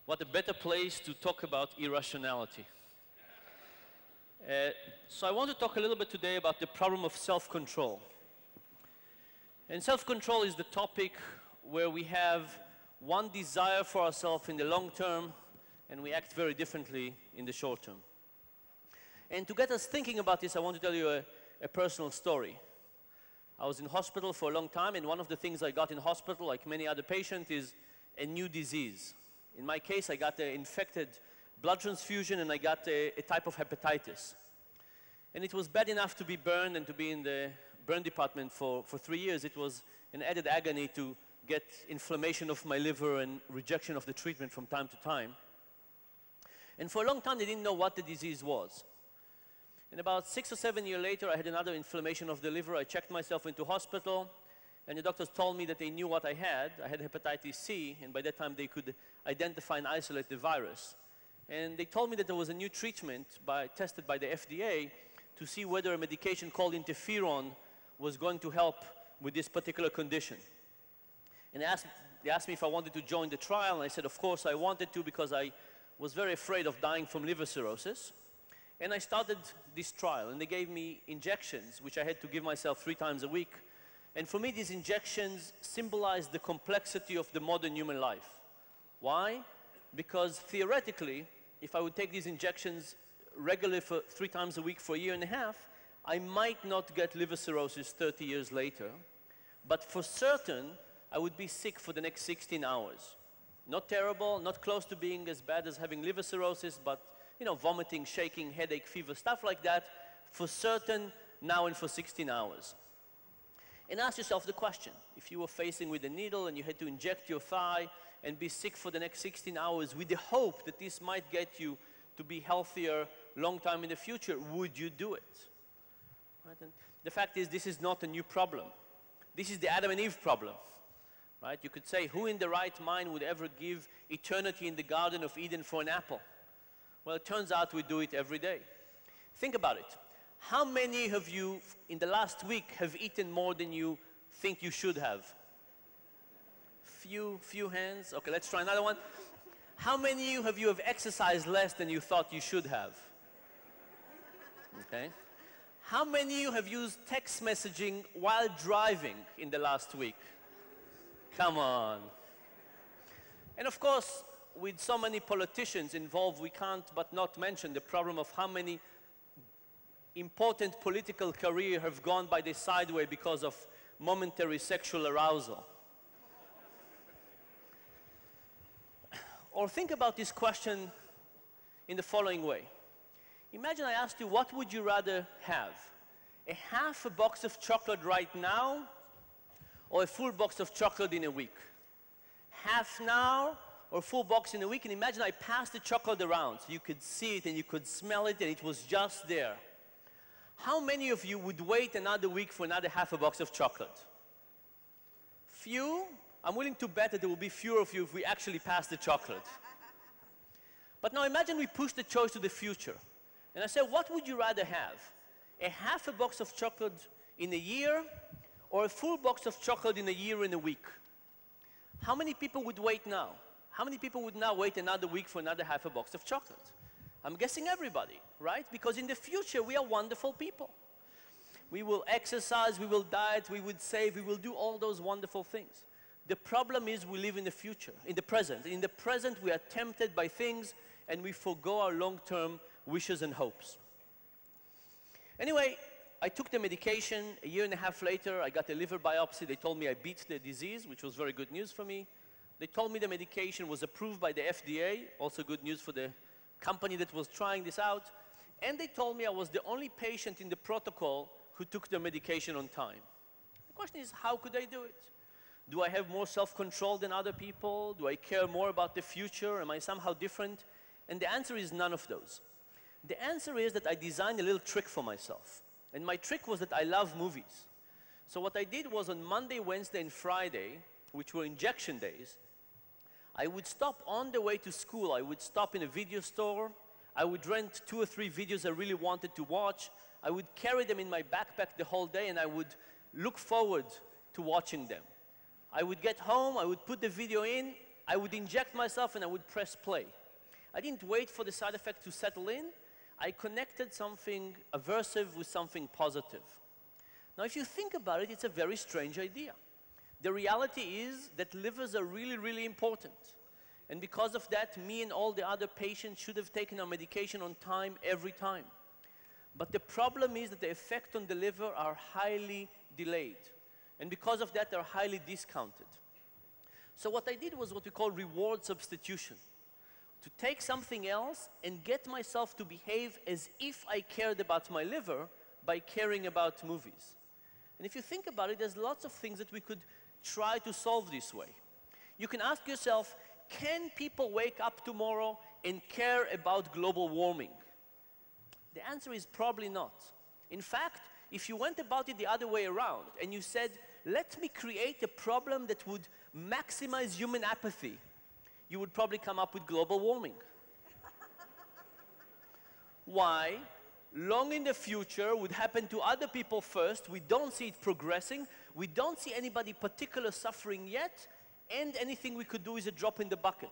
What a better place to talk about irrationality. So I want to talk a little bit today about the problem of self-control. And self-control is the topic where we have one desire for ourselves in the long term, and we act very differently in the short term. And to get us thinking about this, I want to tell you a personal story. I was in hospital for a long time, and one of the things I got in hospital, like many other patients, is a new disease. In my case, I got an infected blood transfusion, and I got a type of hepatitis. And it was bad enough to be burned and to be in the burn department for 3 years. It was an added agony to get inflammation of my liver and rejection of the treatment from time to time. And for a long time, they didn't know what the disease was. And about 6 or 7 years later, I had another inflammation of the liver. I checked myself into hospital, and the doctors told me that they knew what I had. I had hepatitis C, and by that time, they could identify and isolate the virus. And they told me that there was a new treatment tested by the FDA to see whether a medication called interferon was going to help with this particular condition. And they asked me if I wanted to join the trial, and I said, of course, I wanted to because I was very afraid of dying from liver cirrhosis. And I started this trial, and they gave me injections, which I had to give myself 3 times a week. And for me, these injections symbolize the complexity of the modern human life. Why? Because theoretically, if I would take these injections regularly for 3 times a week for a year and a half, I might not get liver cirrhosis 30 years later. But for certain, I would be sick for the next 16 hours. Not terrible, not close to being as bad as having liver cirrhosis, but vomiting, shaking, headache, fever, stuff like that, for certain now and for 16 hours. And ask yourself the question, if you were facing with a needle and you had to inject your thigh and be sick for the next 16 hours with the hope that this might get you to be healthier long time in the future, would you do it? Right? And the fact is, this is not a new problem. This is the Adam and Eve problem. Right? You could say, who in the right mind would ever give eternity in the Garden of Eden for an apple? Well, it turns out we do it every day. Think about it. How many of you in the last week have eaten more than you think you should have? Few hands. Okay, let's try another one. How many of you have exercised less than you thought you should have? Okay. How many of you have used text messaging while driving in the last week? Come on. And of course, with so many politicians involved, we can't but not mention the problem of how many important political careers have gone by the sideway because of momentary sexual arousal. Or think about this question in the following way. Imagine I asked you, what would you rather have? A half a box of chocolate right now, or a full box of chocolate in a week? Half now, or a full box in a week? And imagine I passed the chocolate around, so you could see it and you could smell it, and it was just there. How many of you would wait another week for another half a box of chocolate? Few? I'm willing to bet that there will be fewer of you if we actually pass the chocolate. But now imagine we push the choice to the future. And I say, what would you rather have? A half a box of chocolate in a year, or a full box of chocolate in a year and a week? How many people would wait now? How many people would now wait another week for another half a box of chocolate? I'm guessing everybody, right? Because in the future, we are wonderful people. We will exercise, we will diet, we would save, we will do all those wonderful things. The problem is we live in the future, in the present. In the present, we are tempted by things, and we forgo our long-term wishes and hopes. Anyway, I took the medication. A year and a half later, I got a liver biopsy. They told me I beat the disease, which was very good news for me. They told me the medication was approved by the FDA, also good news for the company that was trying this out. And they told me I was the only patient in the protocol who took the medication on time. The question is, how could I do it? Do I have more self-control than other people? Do I care more about the future? Am I somehow different? And the answer is none of those. The answer is that I designed a little trick for myself. And my trick was that I love movies. So what I did was on Monday, Wednesday, and Friday, which were injection days, I would stop on the way to school. I would stop in a video store. I would rent 2 or 3 videos I really wanted to watch. I would carry them in my backpack the whole day, and I would look forward to watching them. I would get home, I would put the video in, I would inject myself and I would press play. I didn't wait for the side effect to settle in. I connected something aversive with something positive. Now, if you think about it, it's a very strange idea. The reality is that livers are really, really important. And because of that, me and all the other patients should have taken our medication on time every time. But the problem is that the effect on the liver are highly delayed. And because of that, they're highly discounted. So what I did was what we call reward substitution. To take something else and get myself to behave as if I cared about my liver by caring about movies. And if you think about it, there's lots of things that we could try to solve this way. You can ask yourself, can people wake up tomorrow and care about global warming? The answer is probably not. In fact, if you went about it the other way around and you said, let me create a problem that would maximize human apathy, you would probably come up with global warming. Why? Long in the future would happen to other people first. We don't see it progressing. We don't see anybody particular suffering yet, and anything we could do is a drop in the bucket.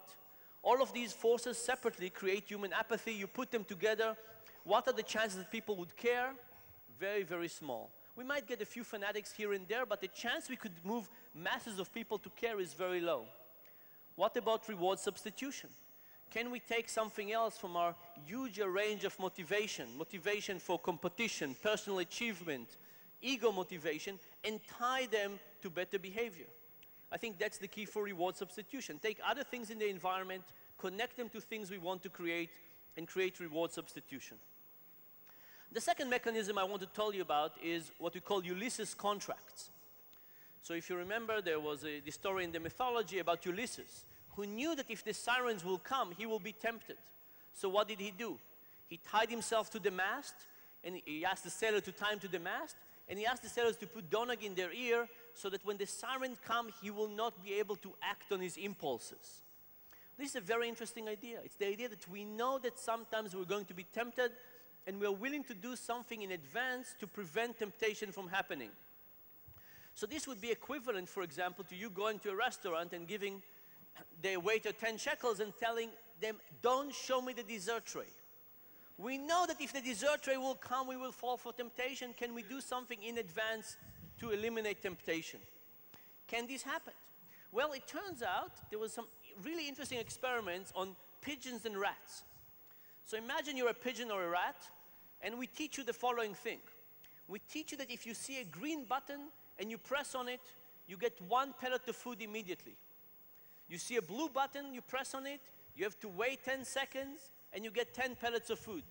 All of these forces separately create human apathy. You put them together. What are the chances that people would care? Very, very small. We might get a few fanatics here and there, but the chance we could move masses of people to care is very low. What about reward substitution? Can we take something else from our huge range of motivation, motivation for competition, personal achievement, ego motivation, and tie them to better behavior? I think that's the key for reward substitution. Take other things in the environment, connect them to things we want to create, and create reward substitution. The second mechanism I want to tell you about is what we call Ulysses contracts. So if you remember, there was the story in the mythology about Ulysses, who knew that if the sirens will come, he will be tempted. So what did he do? He tied himself to the mast, and he asked the sailor to tie him to the mast, and he asked the sailors to put donag in their ear so that when the siren comes, he will not be able to act on his impulses. This is a very interesting idea. It's the idea that we know that sometimes we're going to be tempted, and we're willing to do something in advance to prevent temptation from happening. So this would be equivalent, for example, to you going to a restaurant and giving the waiter 10 shekels and telling them, don't show me the dessert tray. We know that if the dessert tray will come, we will fall for temptation. Can we do something in advance to eliminate temptation? Can this happen? Well, it turns out there was some really interesting experiments on pigeons and rats. So imagine you're a pigeon or a rat, and we teach you the following thing. We teach you that if you see a green button and you press on it, you get 1 pellet of food immediately. You see a blue button, you press on it, you have to wait 10 seconds, and you get 10 pellets of food.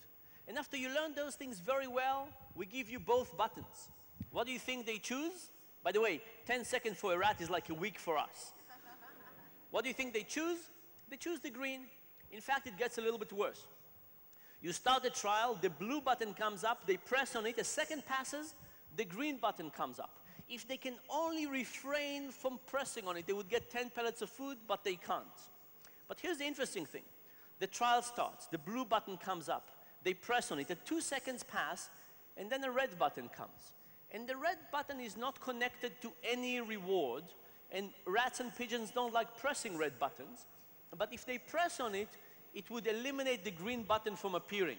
And after you learn those things very well, we give you both buttons. What do you think they choose? By the way, 10 seconds for a rat is like a week for us. What do you think they choose? They choose the green. In fact, it gets a little bit worse. You start the trial, the blue button comes up, they press on it, a second passes, the green button comes up. If they can only refrain from pressing on it, they would get 10 pellets of food, but they can't. But here's the interesting thing. The trial starts, the blue button comes up, they press on it, the 2 seconds pass, and then a red button comes. And the red button is not connected to any reward, and rats and pigeons don't like pressing red buttons, but if they press on it, it would eliminate the green button from appearing.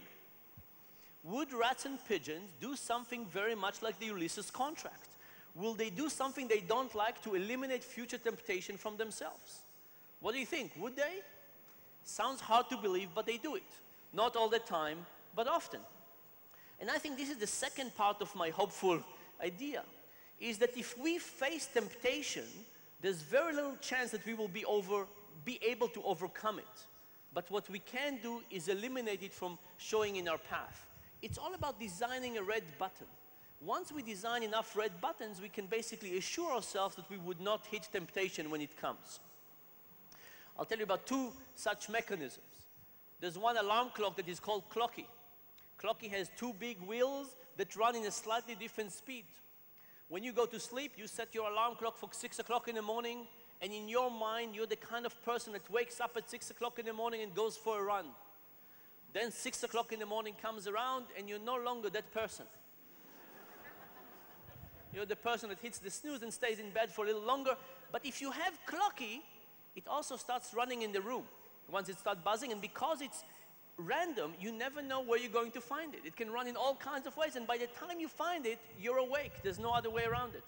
Would rats and pigeons do something very much like the Ulysses contract? Will they do something they don't like to eliminate future temptation from themselves? What do you think? Would they? Sounds hard to believe, but they do it. Not all the time, but often. And I think this is the second part of my hopeful idea, is that if we face temptation, there's very little chance that we will be able to overcome it. But what we can do is eliminate it from showing in our path. It's all about designing a red button. Once we design enough red buttons, we can basically assure ourselves that we would not hit temptation when it comes. I'll tell you about 2 such mechanisms. There's one alarm clock that is called Clocky. Clocky has 2 big wheels that run in a slightly different speed. When you go to sleep, you set your alarm clock for 6 o'clock in the morning, and in your mind, you're the kind of person that wakes up at 6 o'clock in the morning and goes for a run. Then 6 o'clock in the morning comes around, and you're no longer that person. You're the person that hits the snooze and stays in bed for a little longer. But if you have Clocky, it also starts running in the room once it starts buzzing, and because it's random, you never know where you're going to find it. It can run in all kinds of ways, and by the time you find it, you're awake. There's no other way around it.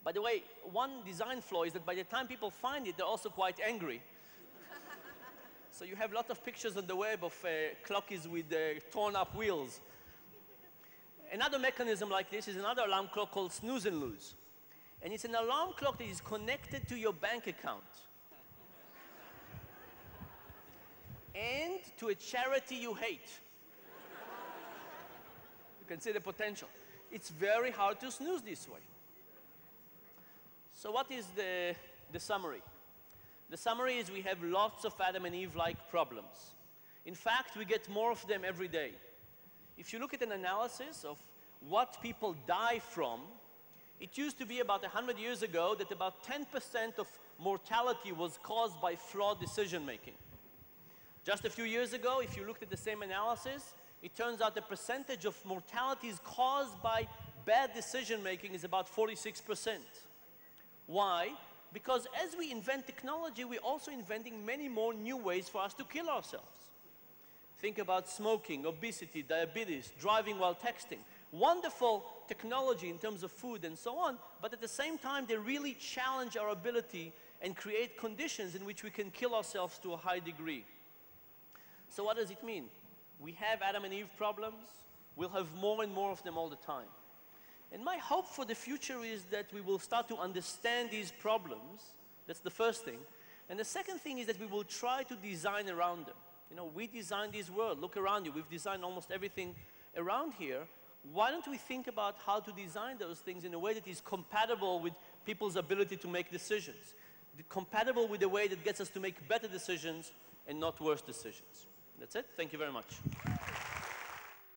By the way, one design flaw is that by the time people find it, they're also quite angry. So you have lots of pictures on the web of clockies with torn up wheels. Another mechanism like this is another alarm clock called snooze and lose. And it's an alarm clock that is connected to your bank account and to a charity you hate. You can see the potential. It's very hard to snooze this way. So what is the summary? The summary is we have lots of Adam and Eve-like problems. In fact, we get more of them every day. If you look at an analysis of what people die from, it used to be about 100 years ago that about 10% of mortality was caused by flawed decision-making. Just a few years ago, if you looked at the same analysis, it turns out the percentage of mortalities caused by bad decision-making is about 46%. Why? Because as we invent technology, we're also inventing many more new ways for us to kill ourselves. Think about smoking, obesity, diabetes, driving while texting. Wonderful technology in terms of food and so on, but at the same time, they really challenge our ability and create conditions in which we can kill ourselves to a high degree. So what does it mean? We have Adam and Eve problems. We'll have more and more of them all the time. And my hope for the future is that we will start to understand these problems. That's the first thing. And the second thing is that we will try to design around them. You know, we designed this world. Look around you. We've designed almost everything around here. Why don't we think about how to design those things in a way that is compatible with people's ability to make decisions, compatible with the way that gets us to make better decisions and not worse decisions. That's it. Thank you very much.